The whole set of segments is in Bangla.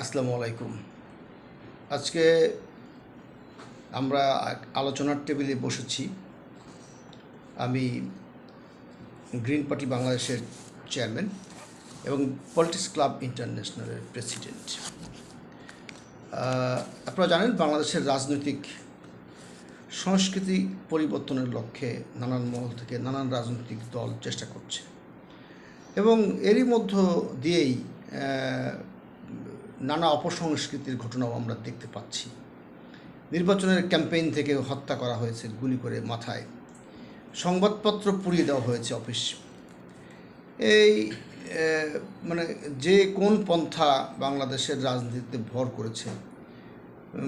আসসালামু আলাইকুম। আজকে আমরা আলোচনার টেবিলে বসেছি। আমি গ্রিন পার্টি বাংলাদেশের চেয়ারম্যান এবং পলিটিক্স ক্লাব ইন্টারন্যাশনালের প্রেসিডেন্ট। আপনারা জানেন বাংলাদেশের রাজনৈতিক সংস্কৃতি পরিবর্তনের লক্ষ্যে নানান মহল থেকে নানান রাজনৈতিক দল চেষ্টা করছে এবং এরই মধ্য দিয়েই নানা অপসংস্কৃতির ঘটনাও আমরা দেখতে পাচ্ছি। নির্বাচনের ক্যাম্পেইন থেকে হত্যা করা হয়েছে গুলি করে মাথায়, সংবাদপত্র পুড়িয়ে দেওয়া হয়েছে অফিস। এই মানে যে কোন পন্থা বাংলাদেশের রাজনীতিতে ভর করেছে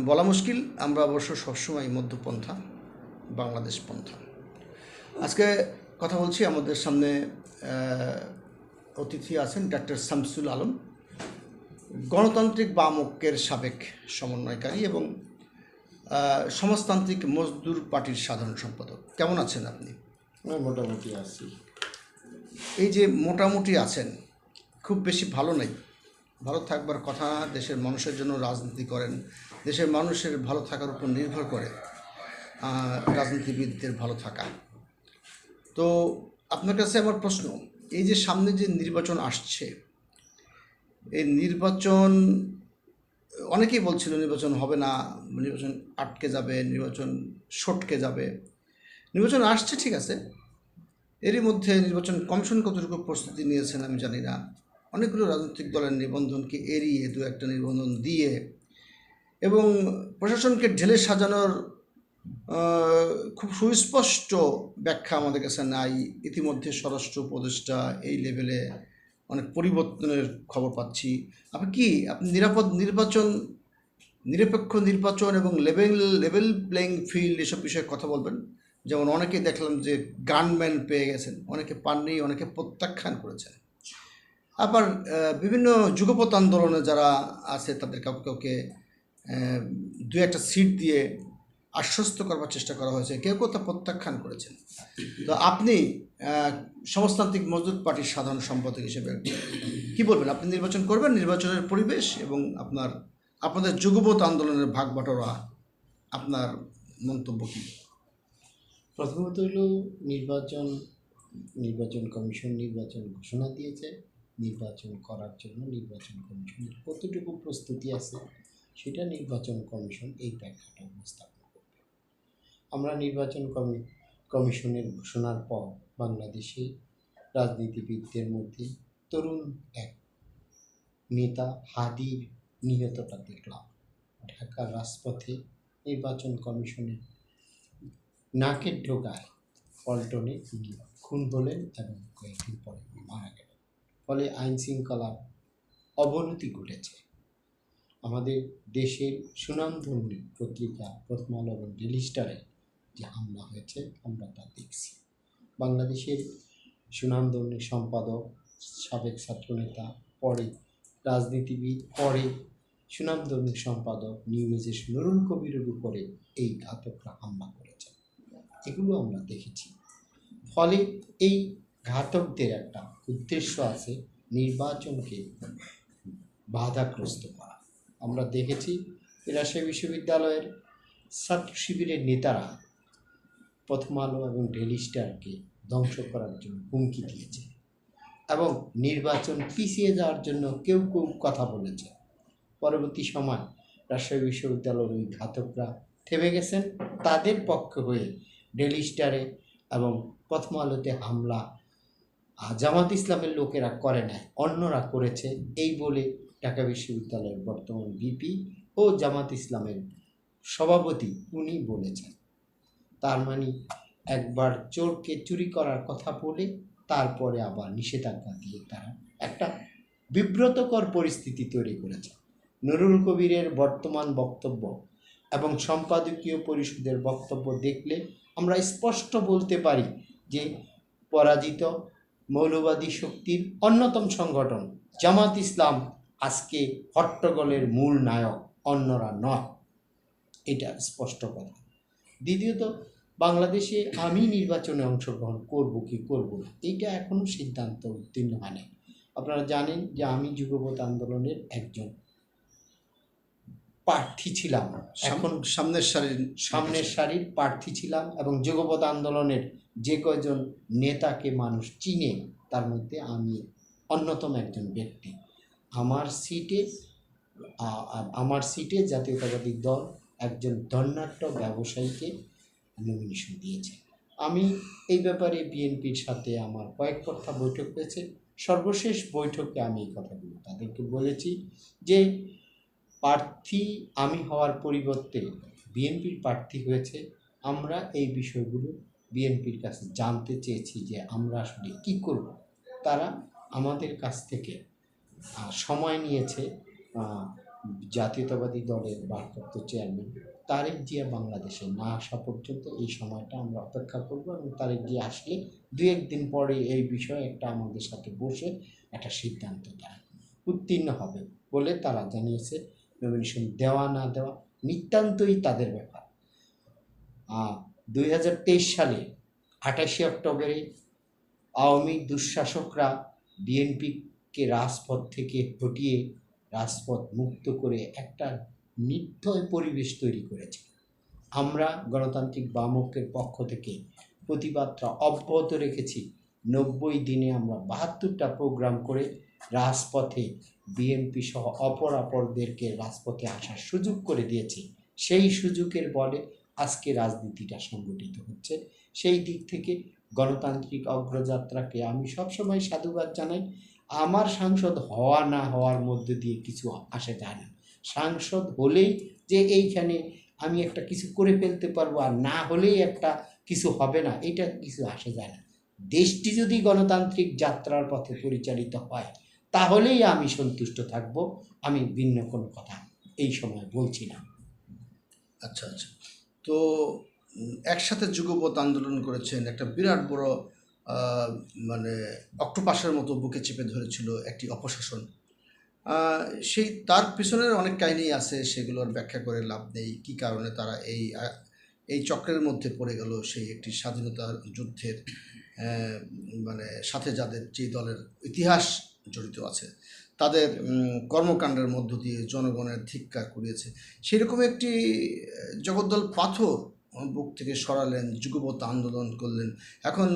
বলা মুশকিল। আমরা অবশ্য সবসময় মধ্যপন্থা, বাংলাদেশ পন্থা। আজকে কথা বলছি, আমাদের সামনে অতিথি আছেন ডক্টর শামসুল আলম, গণতান্ত্রিক বাম ঐক্যের সাবেক সমন্বয়কারী এবং সমাজতান্ত্রিক মজদুর পার্টির সাধারণ সম্পাদক। কেমন আছেন আপনি? মোটামুটি আছি। এই যে মোটামুটি আছেন, খুব বেশি ভালো নেই। ভালো থাকবার কথা। দেশের মানুষের জন্য রাজনীতি করেন, দেশের মানুষের ভালো থাকার উপর নির্ভর করে রাজনীতিবিদদের ভালো থাকা। তো আপনার কাছে আমার প্রশ্ন, এই যে সামনে যে নির্বাচন আসছে, এই নির্বাচন অনেকেই বলছিল নির্বাচন হবে না, নির্বাচন আটকে যাবে, নির্বাচন সটকে যাবে। নির্বাচন আসছে, ঠিক আছে। এরই মধ্যে নির্বাচন কমিশন কতটুকু প্রস্তুতি নিয়েছেন আমি জানি না। অনেকগুলো রাজনৈতিক দলের নিবন্ধনকে এড়িয়ে দু একটা নিবন্ধন দিয়ে এবং প্রশাসনকে ঢেলে সাজানোর খুব সুস্পষ্ট ব্যাখ্যা আমাদের কাছে নাই। ইতিমধ্যে স্বরাষ্ট্র উপদেষ্টা এই লেভেলে অনেক পরিবর্তনের খবর পাচ্ছি। আপনি নিরাপদ নির্বাচন, নিরপেক্ষ নির্বাচন এবং লেভেল প্লেইং ফিল্ড এসব বিষয়ে কথা বলবেন? যেমন অনেকে দেখলাম যে গানম্যান পেয়ে গেছেন, অনেকে পাননি, অনেকে প্রত্যাখ্যান করেছেন। আবার বিভিন্ন যুগপৎ আন্দোলনে যারা আছে তাদের কাউকে কাউকে দু একটা সিট দিয়ে আশ্বস্ত করবার চেষ্টা করা হয়েছে, কেউ কেউ তা প্রত্যাখ্যান করেছেন। তো আপনি সমাজতান্ত্রিক মজদুর পার্টির সাধারণ সম্পাদক হিসেবে কি বলবেন? আপনি নির্বাচন করবেন, নির্বাচনের পরিবেশ এবং আপনাদের যুগপৎ আন্দোলনের ভাগ বাটোয়ারা, আপনার মন্তব্য কী? প্রথমত হলো নির্বাচন কমিশন নির্বাচন ঘোষণা দিয়েছে। নির্বাচন করার জন্য নির্বাচন কমিশনের কতটুকু প্রস্তুতি আছে সেটা নির্বাচন কমিশন এই ব্যাখ্যাটা উপস্থাপন করবে। আমরা নির্বাচন কমিশনের ঘোষণার পর বাংলাদেশে রাজনীতিবিদদের মধ্যে তরুণ এক নেতা হাদির নিহতটা দেখলাম। ঢাকার রাজপথে নির্বাচন কমিশনের নাকের ডোগায় পল্টনে তিনি খুন হলেন এবং কয়েকদিন পরে মারা গেলেন। ফলে আইন শৃঙ্খলার অবনতি ঘটেছে। আমাদের দেশের সুনামধন্য পত্রিকা প্রথম আলো এবং ডেইলি স্টারে যে হামলা হয়েছে আমরা তা দেখছি। বাংলাদেশের সুনামধন্য সম্পাদক, সাবেক ছাত্রনেতা, পরে রাজনীতিবিদ, পরে সুনামধন্য সম্পাদক নিউজের নুরুল কবিরের উপরে এই ঘাতকরা হামলা করেছে, এগুলো আমরা দেখেছি। ফলে এই ঘাতকদের একটা উদ্দেশ্য আছে নির্বাচনকে বাধাগ্রস্ত করা। আমরা দেখেছি রাজশাহী বিশ্ববিদ্যালয়ের ছাত্র শিবিরের নেতারা প্রথম আলো এবং ডেইলি স্টারকে ধ্বংস করার জন্য হুমকি দিয়েছে এবং নির্বাচন পিছিয়ে যাওয়ার জন্য কেউ কেউ কথা বলেছে। পরবর্তী সময় রাজশাহী বিশ্ববিদ্যালয়ের ওই ঘাতকরা থেমে গেছেন। তাদের পক্ষে হয়ে ডেইলি স্টারে এবং প্রথম আলোতে হামলা জামাত ইসলামের লোকেরা করে নাই, অন্যরা করেছে এই বলে ঢাকা বিশ্ববিদ্যালয়ের বর্তমান ভিপি ও জামাত ইসলামের সভাপতি উনি বলেছেন। তার মানে একবার চোরকে চুরি করার কথা বলে তারপরে আবার নিষেধাজ্ঞা দিয়ে তারা একটা বিব্রতকর পরিস্থিতি তৈরি করেছে। নুরুল কবিরের বর্তমান বক্তব্য এবং সম্পাদকীয় পরিষদের বক্তব্য দেখলে আমরা স্পষ্ট বলতে পারি যে পরাজিত মৌলবাদী শক্তির অন্যতম সংগঠন জামাত ইসলাম আজকে হট্টগোলের মূল নায়ক, অন্যরা নয়। এটা স্পষ্ট কথা। দ্বিতীয়ত, বাংলাদেশে আমি নির্বাচনে অংশগ্রহণ করব কি করব না, এইটা এখনও সিদ্ধান্ত উত্তীর্ণ হয় নাই। আপনারা জানেন যে আমি যুগপৎ আন্দোলনের একজন প্রার্থী ছিলাম, এখন সামনের সারির প্রার্থী ছিলাম, এবং যুগপৎ আন্দোলনের যে কয়জন নেতাকে মানুষ চিনে তার মধ্যে আমি অন্যতম একজন ব্যক্তি। আমার সিটে জাতীয়তাবাদী দল একজন ধনাঢ্য ব্যবসায়ীকে নমিনেশন দিয়েছে। আমি এই ব্যাপারে বিএনপির সাথে আমার কয়েক কথা বৈঠক হয়েছে। সর্বশেষ বৈঠকে আমি এই কথাগুলো তাদেরকে বলেছি যে প্রার্থী আমি হওয়ার পরিবর্তে বিএনপির প্রার্থী হয়েছে। আমরা এই বিষয়গুলো বিএনপির কাছে জানতে চেয়েছি যে আমরা আসলে কী করব। তারা আমাদের কাছ থেকে সময় নিয়েছে। জাতীয়তাবাদী দলের ভারপ্রাপ্ত চেয়ারম্যান তারেক জিয়া বাংলাদেশে না আসা পর্যন্ত এই সময়টা আমরা অপেক্ষা করব, এবং তারেক জিয়া আসলে 2-1 দিন পরে এই বিষয়ে একটা আমাদের সাথে বসে একটা সিদ্ধান্ত তারা উত্তীর্ণ হবে বলে তারা জানিয়েছে। নমিনেশন দেওয়া না দেওয়া নিতান্তই তাদের ব্যাপার। 2023 সালে 28 অক্টোবরে আওয়ামী দুঃশাসকরা বিএনপিকে রাজপথ থেকে হটিয়ে রাজপথ মুক্ত করে একটা নির্দয় পরিবেশ তৈরি করেছে। আমরা গণতান্ত্রিক বামপক্ষের পক্ষ থেকে প্রতিবাদটা অব্যাহত রেখেছি। 90 দিনে আমরা 72টা প্রোগ্রাম করে রাজপথে বিএনপি সহ অপরদেরকে রাজপথে আসার সুযোগ করে দিয়েছি। সেই সুযোগের বলে আজকে রাজনীতিটা সংগঠিত হচ্ছে। সেই দিক থেকে গণতান্ত্রিক অগ্রযাত্রাকে আমি সবসময় সাধুবাদ জানাই। আমার সাংসদ হওয়া না হওয়ার মধ্যে দিয়ে কিছু আসে যায় না। সাংসদ হলেই যে এইখানে আমি একটা কিছু করে ফেলতে পারবো, আর না হলেই একটা কিছু হবে না, এটা কিছু আসে যায় না। দেশটি যদি গণতান্ত্রিক যাত্রার পথে পরিচালিত হয় তাহলেই আমি সন্তুষ্ট থাকব। আমি ভিন্ন কোনো কথা এই সময় বলছি না। আচ্ছা, তো একসাথে যুগপৎ আন্দোলন করেছেন, একটা বিরাট বড় মানে অক্টোপাসের মতো বুকে চেপে ধরেছিল একটি অপশাসন। সেই তার পিছনের অনেক কাহিনী আছে, সেগুলোর ব্যাখ্যা করে লাভ নেই কী কারণে তারা এই চক্রের মধ্যে পড়ে গেল। সেই একটি স্বাধীনতার যুদ্ধের মানে সাথে যাদের যে দলের ইতিহাস জড়িত আছে তাদের কর্মকাণ্ডের মধ্য দিয়ে জনগণের ধিক্কার করিয়েছে। সেরকম একটি জগদ্দল পাথর বুক থেকে সরালেন, যুগপৎ আন্দোলন করলেন। এখন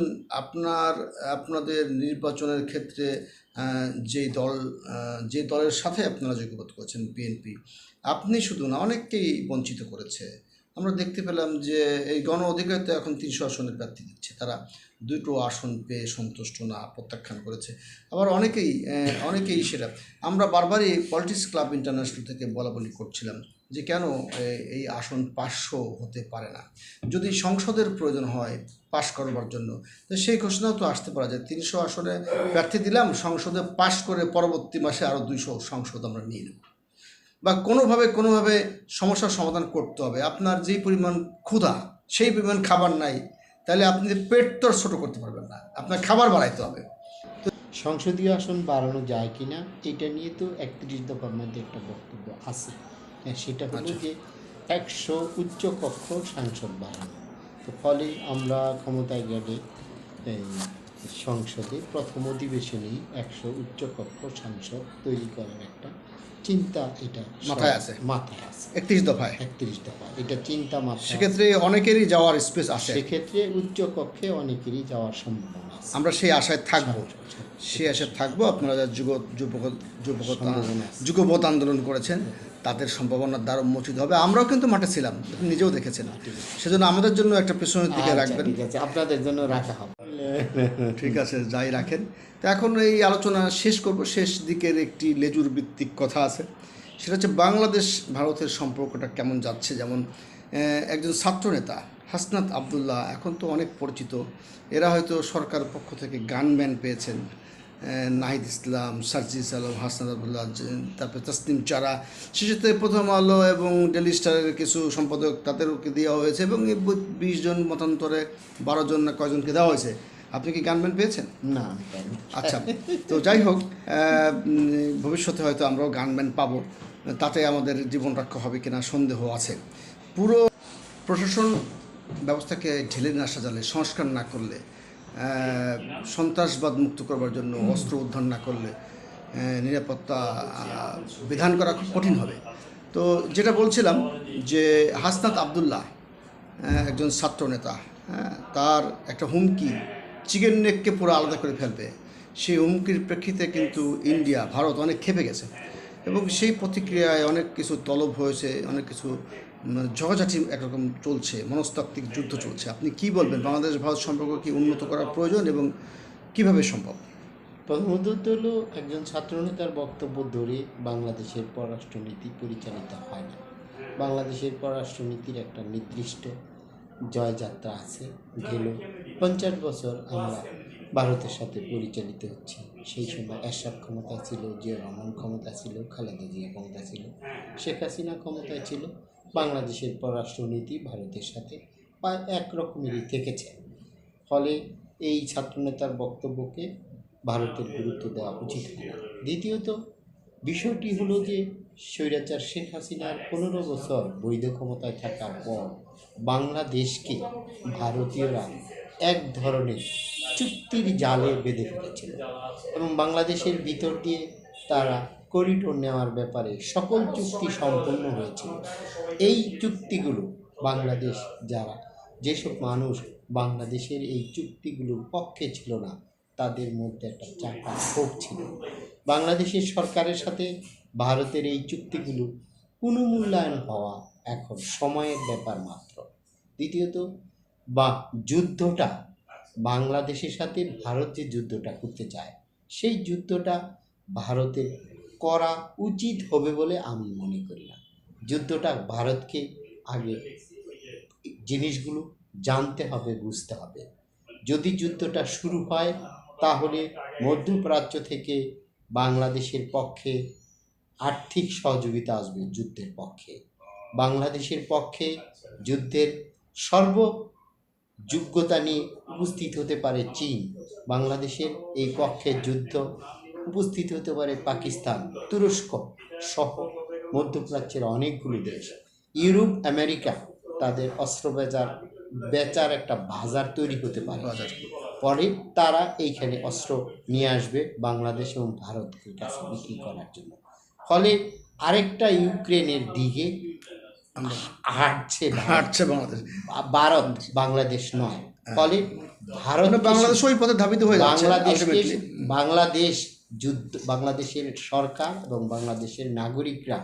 আপনাদের নির্বাচনের ক্ষেত্রে যে দলের সাথে আপনারা যুগপৎ করেছেন বিএনপি, আপনি শুধু না, অনেককেই বঞ্চিত করেছে। আমরা দেখতে পেলাম যে এই গণ অধিকার তো এখন 300 আসনের প্রার্থী দিচ্ছে, তারা 2টো আসন পেয়ে সন্তুষ্ট না, প্রত্যাখ্যান করেছে। আবার অনেকেই সেটা আমরা বারবারই পলিটিক্স ক্লাব ইন্টারন্যাশনাল থেকে বলাবলি করছিলাম যে কেন এই আসন 500 হতে পারে না। যদি সংসদের প্রয়োজন হয় পাশ করবার জন্য, তো সেই ঘোষণাও তো আসতে পারা যায়। 300 আসনে প্রার্থী দিলাম, সংসদে পাশ করে পরবর্তী মাসে আরও 200 সংসদ আমরা নিয়ে নেব, বা কোনোভাবে সমস্যার সমাধান করতে হবে। আপনার যেই পরিমাণ ক্ষুধা, সেই পরিমাণ খাবার নাই, তাহলে আপনি পেট তো ছোটো করতে পারবেন না, আপনার খাবার বাড়াইতে হবে। সংসদীয় আসন বাড়ানো যায় কি না এটা নিয়ে তো 31 দফার মধ্যে একটা বক্তব্য আছে। সেটা হলো যে 100 উচ্চকক্ষ সাংসদ বাড়ানো। তো ফলে আমরা ক্ষমতায় গেলে এই সংসদে প্রথম অধিবেশনেই 100 উচ্চকক্ষ সাংসদ তৈরি করার একটা চিন্তা এটা মাথায় আছে 31 দফায় এটা চিন্তা মাথায়। সেক্ষেত্রে অনেকেরই যাওয়ার স্পেস আছে, সেক্ষেত্রে উচ্চকক্ষে অনেকেরই যাওয়ার সম্ভাবনা আছে। আমরা সেই আশায় থাকবো। আপনারা যা যুগপৎ আন্দোলন করেছেন তাদের সম্ভাবনার দ্বার উন্মোচিত হবে। আমরাও কিন্তু মাঠে ছিলাম, নিজেও দেখেছেন। সেজন্য আমাদের জন্য একটা পেছনের দিকে রাখবেন। ঠিক আছে, আপনাদের জন্য রাখা হবে। ঠিক আছে, যাই রাখেন। তো এখন এই আলোচনা শেষ করব। শেষ দিকের একটি লেজুর ভিত্তিক কথা আছে, সেটা হচ্ছে বাংলাদেশ ভারতের সম্পর্কটা কেমন যাচ্ছে। যেমন একজন ছাত্রনেতা হাসনাত আবদুল্লাহ এখন তো অনেক পরিচিত, এরা হয়তো সরকার পক্ষ থেকে গানম্যান পেয়েছেন। নাহিদ ইসলাম, সার্জিস আলম, হাসনাত আবদুল্লাহ, তারপরে তসলিম চারা, শেষেতে প্রথম আলো এবং ডেলি স্টারের কিছু সম্পাদক তাদেরকে দেওয়া হয়েছে, এবং 20 জন মতান্তরে 12 জন না কয়জনকে দেওয়া হয়েছে। আপনি কি গানম্যান পেয়েছেন? না। আচ্ছা, তো যাই হোক, ভবিষ্যতে হয়তো আমরাও গানম্যান পাবো, তাতে আমাদের জীবন রক্ষা হবে কিনা সন্দেহ আছে। পুরো প্রশাসন ব্যবস্থাকে ঢেলে না সাজালে, সংস্কার না করলে সন্ত্রাসবাদ মুক্ত করবার জন্য অস্ত্র উদ্ধার না করলে নিরাপত্তা বিধান করা খুব কঠিন হবে। তো যেটা বলছিলাম যে হাসনাত আবদুল্লাহ একজন ছাত্র নেতা, তার একটা হুমকি চিকেন নেককে পুরো আলাদা করে ফেলবে, সেই হুমকির প্রেক্ষিতে কিন্তু ইন্ডিয়া, ভারত অনেক ক্ষেপে গেছে এবং সেই প্রতিক্রিয়ায় অনেক কিছু তলব হয়েছে, অনেক কিছু ঝগড়াঝাটি একরকম চলছে, মনস্তাত্ত্বিক যুদ্ধ চলছে। আপনি কি বলবেন, বাংলাদেশ ভারত সম্পর্ক কি উন্নত করার প্রয়োজন এবং কিভাবে সম্ভব? প্রথমত হলো একজন ছাত্রনেতার বক্তব্য ধরে বাংলাদেশের পররাষ্ট্রনীতি পরিচালিত হয় না। বাংলাদেশের পররাষ্ট্রনীতির একটা নির্দিষ্ট জয়যাত্রা আছে। গেল 50 বছর আমরা ভারতের সাথে পরিচালিত হচ্ছি। সেই সময় এরশাদ ক্ষমতা ছিল, জিয়া রহমান ক্ষমতা ছিল, খালেদা জিয়া ক্ষমতা ছিল, শেখ হাসিনা ক্ষমতায় ছিল। বাংলাদেশের পররাষ্ট্রনীতি ভারতের সাথে প্রায় একরকমেরই থেকেছে। ফলে এই ছাত্রনেতার বক্তব্যকে ভারতের গুরুত্ব দেওয়া উচিত হয় না। দ্বিতীয়ত বিষয়টি হলো যে স্বৈরাচার শেখ হাসিনার 15 বছর বৈধ ক্ষমতায় থাকার পর বাংলাদেশকে ভারতীয়রা এক ধরনের চুক্তির জালে বেঁধে ফেলেছিল এবং বাংলাদেশের ভিতর দিয়ে তারা করিডোর নেওয়ার ব্যাপারে সকল চুক্তি সম্পন্ন হয়েছিল। এই চুক্তিগুলো বাংলাদেশ যারা, যেসব মানুষ বাংলাদেশের এই চুক্তিগুলোর পক্ষে ছিল না, তাদের মধ্যে একটা চাপা ক্ষোভ ছিল। বাংলাদেশের সরকারের সাথে ভারতের এই চুক্তিগুলো পুনর্মূল্যায়ন হওয়া এখন সময়ের ব্যাপার মাত্র। দ্বিতীয়ত যুদ্ধটা বাংলাদেশের সাথে ভারত যে যুদ্ধটা করতে চায়, সেই যুদ্ধটা ভারতের করা উচিত হবে বলে আমি মনে করি না। যুদ্ধটা ভারতকে আগে জিনিসগুলো জানতে হবে, বুঝতে হবে। যদি যুদ্ধটা শুরু হয় তাহলে মধ্যপ্রাচ্য থেকে বাংলাদেশের পক্ষে আর্থিক সহযোগিতা আসবে যুদ্ধের পক্ষে। বাংলাদেশের পক্ষে যুদ্ধের সর্বযোগ্যতা নিয়ে উপস্থিত হতে পারে চীন। বাংলাদেশের এই পক্ষে যুদ্ধ উপস্থিত হতে পারে পাকিস্তান, তুরস্ক সহ মধ্যপ্রাচ্যের অনেকগুলো দেশ। ইউরোপ, আমেরিকা তাদের অস্ত্র বেচার একটা বাজার তৈরি হতে পারে। পরে তারা এইখানে অস্ত্র নিয়ে আসবে বাংলাদেশ এবং ভারতের কাছে বিক্রি করার জন্য। ফলে আরেকটা ইউক্রেনের দিকে হাঁটছে বাংলাদেশ, ভারত, বাংলাদেশ নয়। ফলে ভারত বাংলাদেশ ওই পথে ধাবিত হয়ে যাচ্ছে। বাংলাদেশের সরকার এবং বাংলাদেশের নাগরিকরা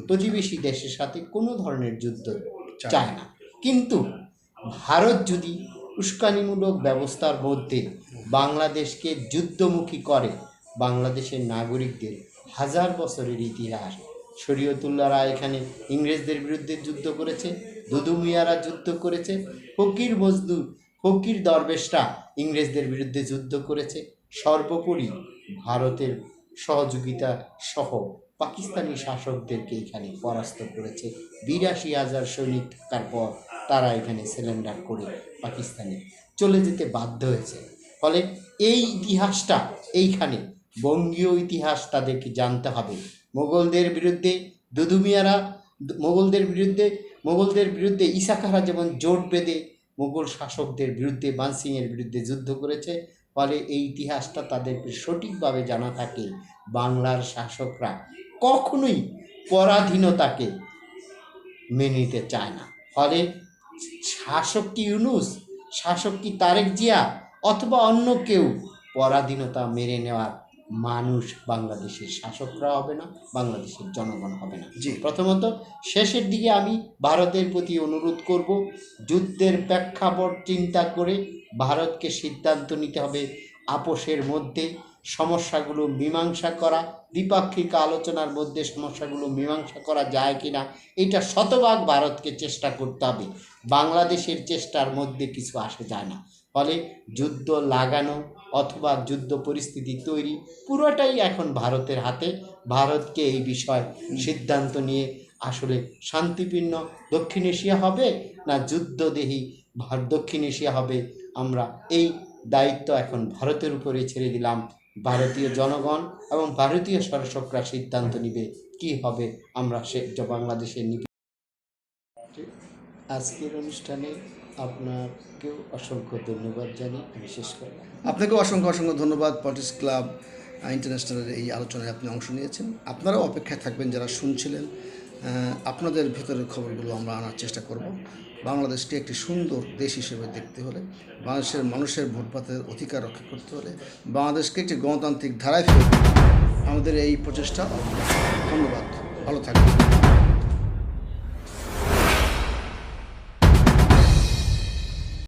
প্রতিবেশী দেশের সাথে কোনো ধরনের যুদ্ধ চায় না। কিন্তু ভারত যদি উস্কানিমূলক ব্যবস্থার মধ্যে বাংলাদেশকে যুদ্ধমুখী করে, বাংলাদেশের নাগরিকদের হাজার বছরের ইতিহাস, শরীয়তুল্লাহরা এখানে ইংরেজদের বিরুদ্ধে যুদ্ধ করেছে, দুদু মিয়ারা যুদ্ধ করেছে, ফকির দরবেশরা ইংরেজদের বিরুদ্ধে যুদ্ধ করেছে। সর্বোপরি ভারতের সহযোগিতা সহ পাকিস্তানি শাসকদেরকে এখানে পরাস্ত করেছে। 82,000 সৈনিক থাকার পর তারা এখানে সারেন্ডার করে পাকিস্তানে চলে যেতে বাধ্য হয়েছে। ফলে এই ইতিহাসটা এইখানে বঙ্গীয় ইতিহাস তাদেরকে জানতে হবে। মোগলদের বিরুদ্ধে দুদু মিয়ারা, মোগলদের বিরুদ্ধে ইসাখারা যেমন জোট বেঁধে মোগল শাসকদের বিরুদ্ধে, মানসিংয়ের বিরুদ্ধে যুদ্ধ করেছে। ফলে এই ইতিহাসটা তাদেরকে সঠিকভাবে জানা থাকে। বাংলার শাসকরা কখনোই পরাধীনতাকে মেনে নিতে চায় না। ফলে শাসক কি ইউনূস, শাসক কি তারেক জিয়া অথবা অন্য কেউ, পরাধীনতা মেনে নেওয়ার মানুষ বাংলাদেশের শাসকরা হবে না, বাংলাদেশের জনগণ হবে না। প্রথমত শেষের দিকে আমি ভারতের প্রতি অনুরোধ করব, যুদ্ধের প্রেক্ষাপট চিন্তা করে ভারতকে সিদ্ধান্ত নিতে হবে আপোষের মধ্যে সমস্যাগুলো মীমাংসা করা, দ্বিপাক্ষিক আলোচনার মধ্যে সমস্যাগুলো মীমাংসা করা যায় কিনা এটা শতভাগ ভারতকে চেষ্টা করতে হবে। বাংলাদেশের চেষ্টার মধ্যে কিছু আসে যায় না। ফলে যুদ্ধ লাগানো অথবা যুদ্ধ পরিস্থিতি তৈরি পুরোটাই এখন ভারতের হাতে। ভারতকে এই বিষয় সিদ্ধান্ত নিয়ে আসলে শান্তিপূর্ণ দক্ষিণ এশিয়া হবে না যুদ্ধদেহী দক্ষিণ এশিয়া হবে, আমরা এই দায়িত্ব এখন ভারতের উপরে ছেড়ে দিলাম। ভারতীয় জনগণ এবং ভারতীয় শাসকরা সিদ্ধান্ত নিবে কি হবে আমরা বাংলাদেশের নিবে। আজকের অনুষ্ঠানে আপনাকেও অসংখ্য ধন্যবাদ জানিয়ে আমি শেষ করলাম। আপনাকেও অসংখ্য অসংখ্য ধন্যবাদ। পলিটিক্স ক্লাব ইন্টারন্যাশনালের এই আলোচনায় আপনি অংশ নিয়েছেন। আপনারাও অপেক্ষায় থাকবেন যারা শুনছিলেন। আপনাদের ভেতরের খবরগুলো আমরা আনার চেষ্টা করব। বাংলাদেশকে একটি সুন্দর দেশ হিসেবে দেখতে হলে, বাংলাদেশের মানুষের ভোটপাতের অধিকার রক্ষা করতে হলে, বাংলাদেশকে একটি গণতান্ত্রিক ধারায় ফেরত দিতে আমাদের এই প্রচেষ্টা। ধন্যবাদ, ভালো থাকবেন।